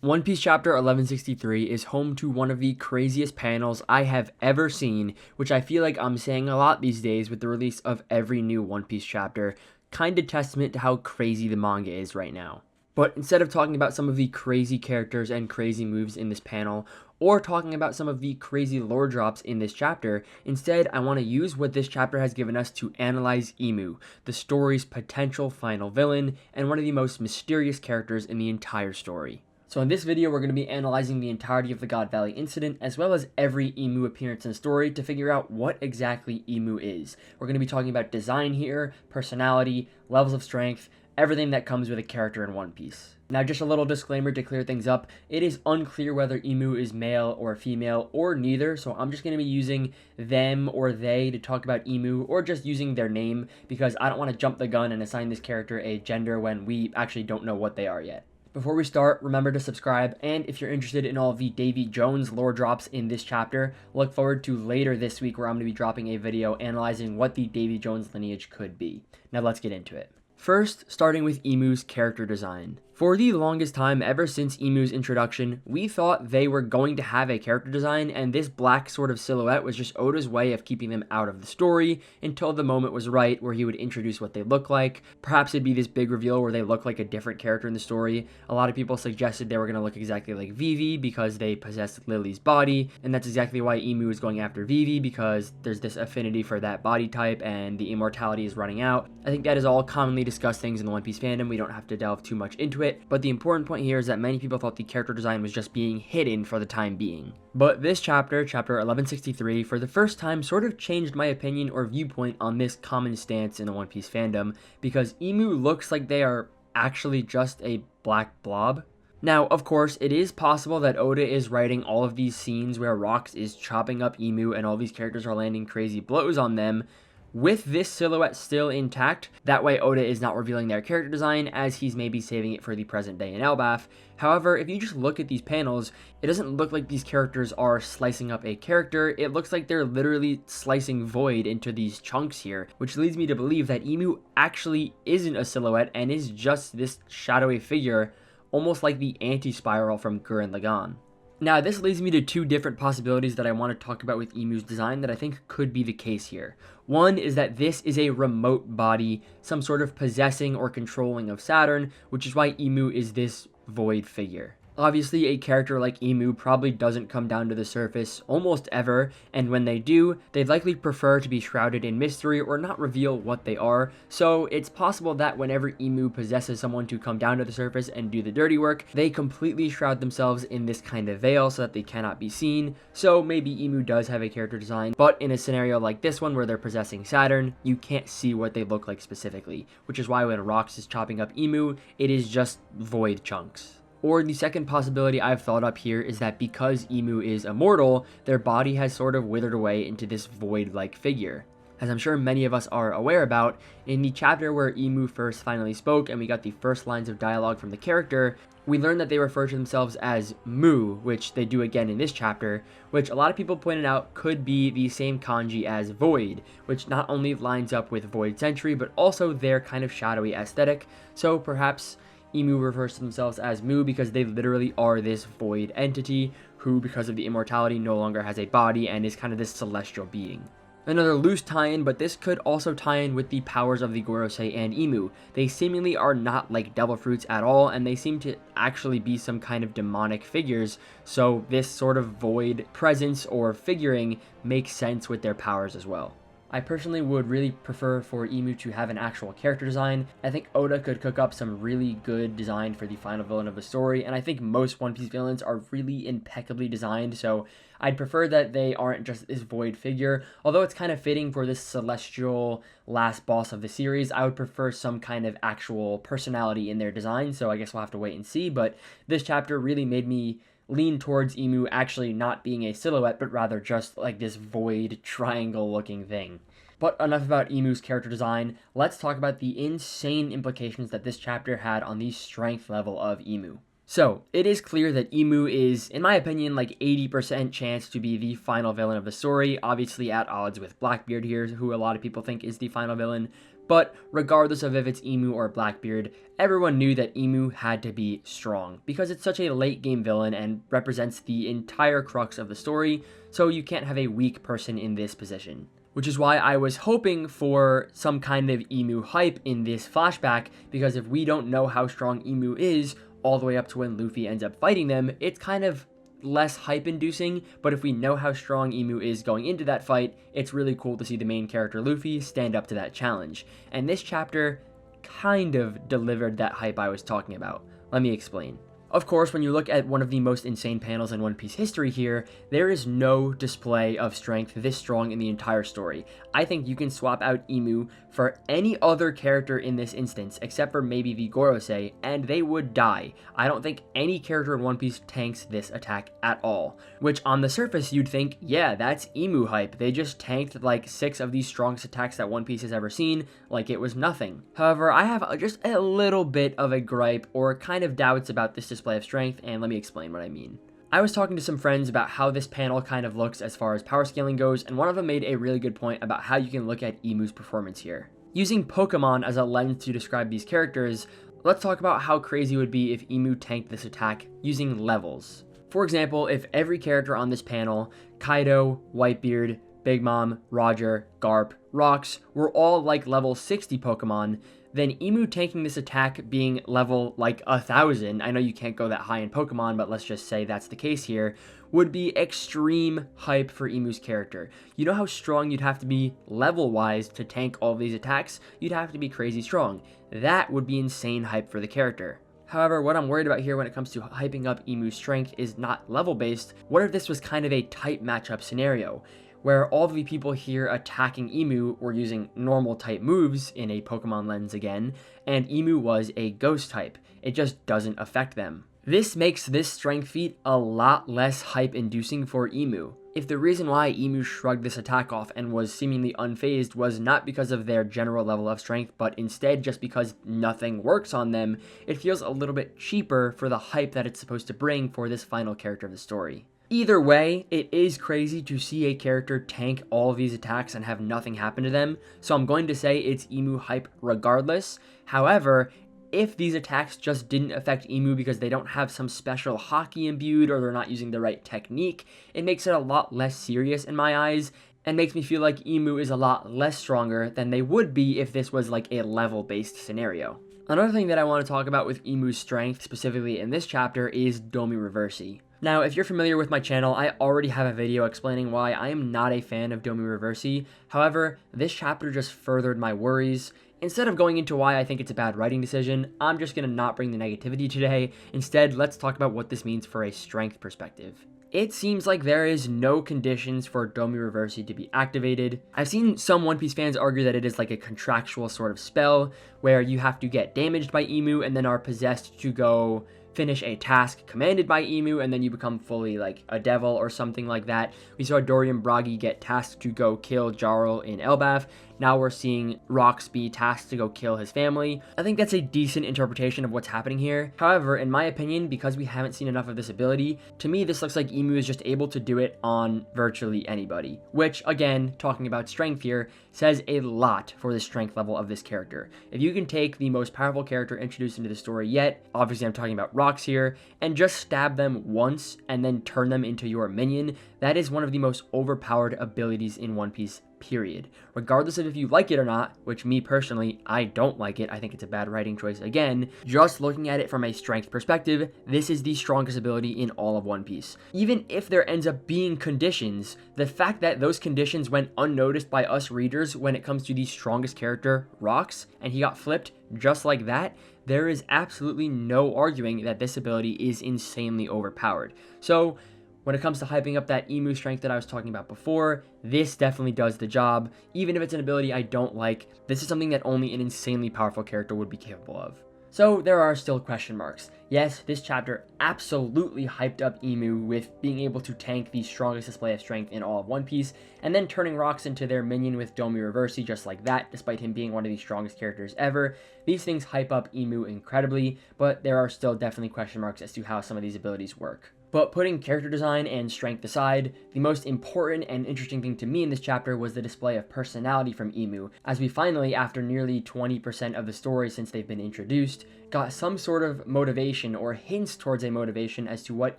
One Piece chapter 1163 is home to one of the craziest panels I have ever seen, which I feel like I'm saying a lot these days with the release of every new One Piece chapter, kind of testament to how crazy the manga is right now. But instead of talking about some of the crazy characters and crazy moves in this panel, or talking about some of the crazy lore drops in this chapter, instead I want to use what this chapter has given us to analyze Imu, the story's potential final villain, and one of the most mysterious characters in the entire story. So in this video, we're going to be analyzing the entirety of the God Valley incident, as well as every Imu appearance in the story to figure out what exactly Imu is. We're going to be talking about design here, personality, levels of strength, everything that comes with a character in One Piece. Now, just a little disclaimer to clear things up. It is unclear whether Imu is male or female or neither, so I'm just going to be using them or they to talk about Imu, or just using their name, because I don't want to jump the gun and assign this character a gender when we actually don't know what they are yet. Before we start, remember to subscribe, and if you're interested in all of the Davy Jones lore drops in this chapter, look forward to later this week where I'm going to be dropping a video analyzing what the Davy Jones lineage could be. Now let's get into it. First, starting with Imu's character design. For the longest time, ever since Imu's introduction, we thought they were going to have a character design, and this black sort of silhouette was just Oda's way of keeping them out of the story until the moment was right where he would introduce what they look like. Perhaps it'd be this big reveal where they look like a different character in the story. A lot of people suggested they were going to look exactly like Vivi because they possessed Lily's body, and that's exactly why Imu is going after Vivi, because there's this affinity for that body type and the immortality is running out. I think that is all commonly discussed things in the One Piece fandom. We don't have to delve too much into it. But the important point here is that many people thought the character design was just being hidden for the time being. But this chapter, chapter 1163, for the first time sort of changed my opinion or viewpoint on this common stance in the One Piece fandom, because Imu looks like they are actually just a black blob. Now, of course, it is possible that Oda is writing all of these scenes where Rox is chopping up Imu and all these characters are landing crazy blows on them with this silhouette still intact. That way Oda is not revealing their character design, as he's maybe saving it for the present day in Elbaf. However, if you just look at these panels, it doesn't look like these characters are slicing up a character. It looks like they're literally slicing Void into these chunks here, which leads me to believe that Imu actually isn't a silhouette and is just this shadowy figure, almost like the anti-spiral from Gurren Lagann. Now, this leads me to two different possibilities that I want to talk about with Imu's design that I think could be the case here. One is that this is a remote body, some sort of possessing or controlling of Saturn, which is why Imu is this void figure. Obviously, a character like Imu probably doesn't come down to the surface almost ever, and when they do, they'd likely prefer to be shrouded in mystery or not reveal what they are, so it's possible that whenever Imu possesses someone to come down to the surface and do the dirty work, they completely shroud themselves in this kind of veil so that they cannot be seen. So maybe Imu does have a character design, but in a scenario like this one where they're possessing Saturn, you can't see what they look like specifically, which is why when Rox is chopping up Imu, it is just void chunks. Or the second possibility I've thought up here is that because Imu is immortal, their body has sort of withered away into this void-like figure. As I'm sure many of us are aware about, in the chapter where Imu first finally spoke and we got the first lines of dialogue from the character, we learned that they refer to themselves as Mu, which they do again in this chapter, which a lot of people pointed out could be the same kanji as Void, which not only lines up with Void Sentry, but also their kind of shadowy aesthetic, so perhaps Imu refers to themselves as Mu because they literally are this void entity who, because of the immortality, no longer has a body and is kind of this celestial being. Another loose tie-in, but this could also tie in with the powers of the Gorosei and Imu. They seemingly are not like devil fruits at all, and they seem to actually be some kind of demonic figures, so this sort of void presence or figuring makes sense with their powers as well. I personally would really prefer for Imu to have an actual character design. I think Oda could cook up some really good design for the final villain of the story, and I think most One Piece villains are really impeccably designed, so I'd prefer that they aren't just this void figure. Although it's kind of fitting for this celestial last boss of the series, I would prefer some kind of actual personality in their design, so I guess we'll have to wait and see, but this chapter really made me lean towards Imu actually not being a silhouette, but rather just like this void triangle looking thing. But enough about Imu's character design, let's talk about the insane implications that this chapter had on the strength level of Imu. So, it is clear that Imu is, in my opinion, like 80% chance to be the final villain of the story, obviously at odds with Blackbeard here, who a lot of people think is the final villain, But regardless of if it's Imu or Blackbeard, everyone knew that Imu had to be strong because it's such a late game villain and represents the entire crux of the story, so you can't have a weak person in this position. Which is why I was hoping for some kind of Imu hype in this flashback, because if we don't know how strong Imu is all the way up to when Luffy ends up fighting them, it's kind of less hype inducing, but if we know how strong Imu is going into that fight, it's really cool to see the main character Luffy stand up to that challenge. And this chapter kind of delivered that hype I was talking about. Let me explain. Of course, when you look at one of the most insane panels in One Piece history here, there is no display of strength this strong in the entire story. I think you can swap out Imu for any other character in this instance, except for maybe the Gorosei, and they would die. I don't think any character in One Piece tanks this attack at all. Which, on the surface, you'd think, yeah, that's Imu hype. They just tanked like 6 of the strongest attacks that One Piece has ever seen, like it was nothing. However, I have just a little bit of a gripe, or kind of doubts about this display of strength, and let me explain what I mean. I was talking to some friends about how this panel kind of looks as far as power scaling goes, and one of them made a really good point about how you can look at Imu's performance here. Using Pokemon as a lens to describe these characters, let's talk about how crazy it would be if Imu tanked this attack using levels. For example, if every character on this panel, Kaido, Whitebeard, Big Mom, Roger, Garp, Rox, were all like level 60 Pokemon, then Imu tanking this attack being level like 1000, I know you can't go that high in Pokemon, but let's just say that's the case here, would be extreme hype for Imu's character. You know how strong you'd have to be level-wise to tank all of these attacks? You'd have to be crazy strong. That would be insane hype for the character. However, what I'm worried about here when it comes to hyping up Imu's strength is not level-based. What if this was kind of a type matchup scenario, where all of the people here attacking Imu were using normal type moves in a Pokemon lens again, and Imu was a ghost type. It just doesn't affect them. This makes this strength feat a lot less hype inducing for Imu. If the reason why Imu shrugged this attack off and was seemingly unfazed was not because of their general level of strength, but instead just because nothing works on them, it feels a little bit cheaper for the hype that it's supposed to bring for this final character of the story. Either way, it is crazy to see a character tank all of these attacks and have nothing happen to them, so I'm going to say it's Imu hype regardless. However, if these attacks just didn't affect Imu because they don't have some special hockey imbued or they're not using the right technique, it makes it a lot less serious in my eyes and makes me feel like Imu is a lot less stronger than they would be if this was like a level-based scenario. Another thing that I want to talk about with Imu's strength, specifically in this chapter, is Domi Reversi. Now, if you're familiar with my channel, I already have a video explaining why I am not a fan of Domi Reversi. However, this chapter just furthered my worries. Instead of going into why I think it's a bad writing decision, I'm just going to not bring the negativity today. Instead, let's talk about what this means for a strength perspective. It seems like there is no conditions for Domi Reversi to be activated. I've seen some One Piece fans argue that it is like a contractual sort of spell where you have to get damaged by Imu and then are possessed to go finish a task commanded by Imu, and then you become fully like a devil or something like that. We saw Dorian Bragi get tasked to go kill Jarl in Elbaf. Now we're seeing Rox be tasked to go kill his family. I think that's a decent interpretation of what's happening here. However, in my opinion, because we haven't seen enough of this ability, to me this looks like Imu is just able to do it on virtually anybody. Which, again, talking about strength here, says a lot for the strength level of this character. If you can take the most powerful character introduced into the story yet, obviously I'm talking about Rox here, and just stab them once and then turn them into your minion, that is one of the most overpowered abilities in One Piece, period. Regardless of if you like it or not, which me personally, I don't like it, I think it's a bad writing choice again, just looking at it from a strength perspective, this is the strongest ability in all of One Piece. Even if there ends up being conditions, the fact that those conditions went unnoticed by us readers when it comes to the strongest character, Rox, and he got flipped just like that, there is absolutely no arguing that this ability is insanely overpowered. So, when it comes to hyping up that Imu strength that I was talking about before, this definitely does the job. Even if it's an ability I don't like, this is something that only an insanely powerful character would be capable of. So there are still question marks. Yes, this chapter absolutely hyped up Imu with being able to tank the strongest display of strength in all of One Piece, and then turning Rox into their minion with Domi Reversi just like that, despite him being one of the strongest characters ever. These things hype up Imu incredibly, but there are still definitely question marks as to how some of these abilities work. But putting character design and strength aside, the most important and interesting thing to me in this chapter was the display of personality from Imu, as we finally, after nearly 20% of the story since they've been introduced, got some sort of motivation or hints towards a motivation as to what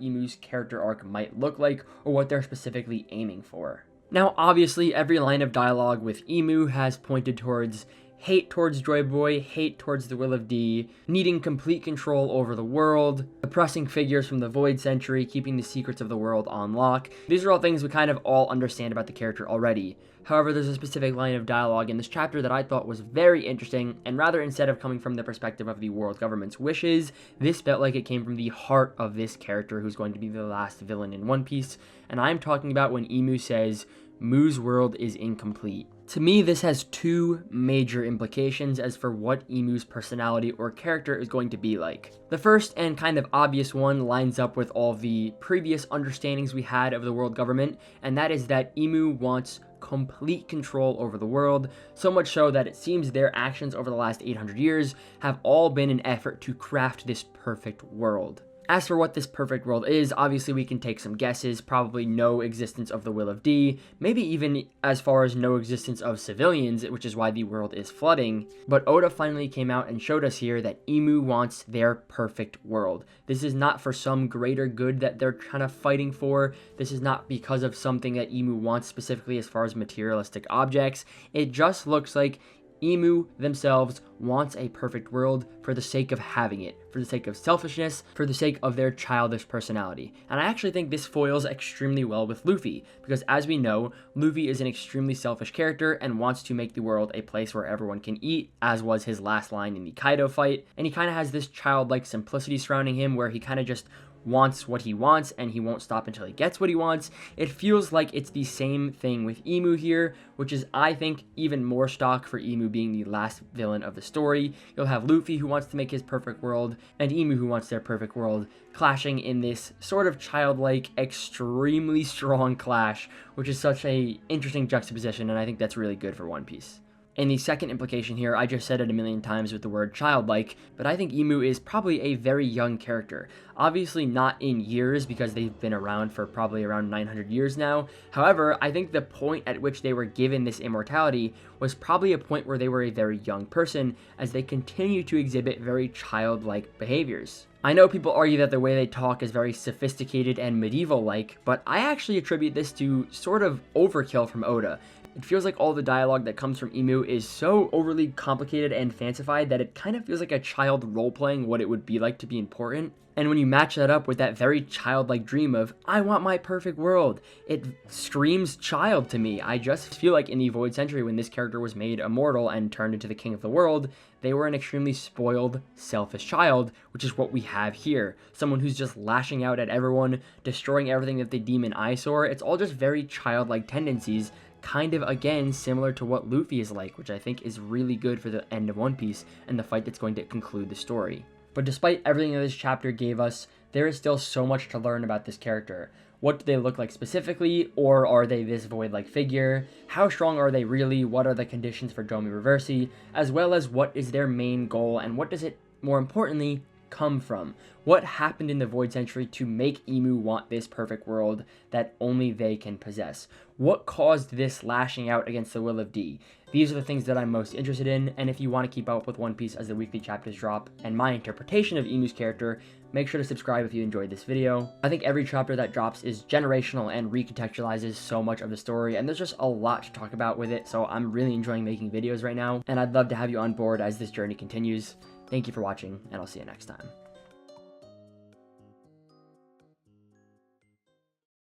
Imu's character arc might look like or what they're specifically aiming for. Now, obviously, every line of dialogue with Imu has pointed towards hate towards Joy Boy, hate towards the Will of D, needing complete control over the world, oppressing figures from the Void Century, keeping the secrets of the world on lock. These are all things we kind of all understand about the character already. However, there's a specific line of dialogue in this chapter that I thought was very interesting, and rather instead of coming from the perspective of the world government's wishes, this felt like it came from the heart of this character who's going to be the last villain in One Piece, and I'm talking about when Imu says, "Mu's world is incomplete." To me, this has two major implications as for what Imu's personality or character is going to be like. The first and kind of obvious one lines up with all the previous understandings we had of the world government, and that is that Imu wants complete control over the world, so much so that it seems their actions over the last 800 years have all been an effort to craft this perfect world. As for what this perfect world is, obviously we can take some guesses, probably no existence of the Will of D, maybe even as far as no existence of civilians, which is why the world is flooding. But Oda finally came out and showed us here that Imu wants their perfect world. This is not for some greater good that they're kind of fighting for. This is not because of something that Imu wants specifically as far as materialistic objects. It just looks like Imu themselves wants a perfect world for the sake of having it, for the sake of selfishness, for the sake of their childish personality. And I actually think this foils extremely well with Luffy, because as we know, Luffy is an extremely selfish character and wants to make the world a place where everyone can eat, as was his last line in the Kaido fight. And he kind of has this childlike simplicity surrounding him where he kind of just wants what he wants and he won't stop until he gets what he wants. It feels like it's the same thing with Imu here, which is, I think, even more stock for Imu being the last villain of the story. You'll have Luffy who wants to make his perfect world and Imu who wants their perfect world clashing in this sort of childlike, extremely strong clash, which is such a interesting juxtaposition, and I think that's really good for One Piece. And the second implication here, I just said it a million times with the word childlike, but I think Imu is probably a very young character. Obviously not in years because they've been around for probably around 900 years now. However, I think the point at which they were given this immortality was probably a point where they were a very young person as they continue to exhibit very childlike behaviors. I know people argue that the way they talk is very sophisticated and medieval-like, but I actually attribute this to sort of overkill from Oda. It feels like all the dialogue that comes from Imu is so overly complicated and fancified that it kind of feels like a child role-playing what it would be like to be important. And when you match that up with that very childlike dream of, I want my perfect world, it screams child to me. I just feel like in the Void Century, when this character was made immortal and turned into the king of the world, they were an extremely spoiled, selfish child, which is what we have here. Someone who's just lashing out at everyone, destroying everything that they deem an eyesore. It's all just very childlike tendencies, kind of, again, similar to what Luffy is like, which I think is really good for the end of One Piece and the fight that's going to conclude the story. But despite everything that this chapter gave us, there is still so much to learn about this character. What do they look like specifically, or are they this void-like figure? How strong are they really? What are the conditions for Domi Reversi? As well as what is their main goal, and what does it, more importantly, come from? What happened in the Void Century to make Imu want this perfect world that only they can possess? What caused this lashing out against the Will of D? These are the things that I'm most interested in, and if you want to keep up with One Piece as the weekly chapters drop and my interpretation of Imu's character, make sure to subscribe if you enjoyed this video. I think every chapter that drops is generational and recontextualizes so much of the story, and there's just a lot to talk about with it, so I'm really enjoying making videos right now, and I'd love to have you on board as this journey continues. Thank you for watching, and I'll see you next time.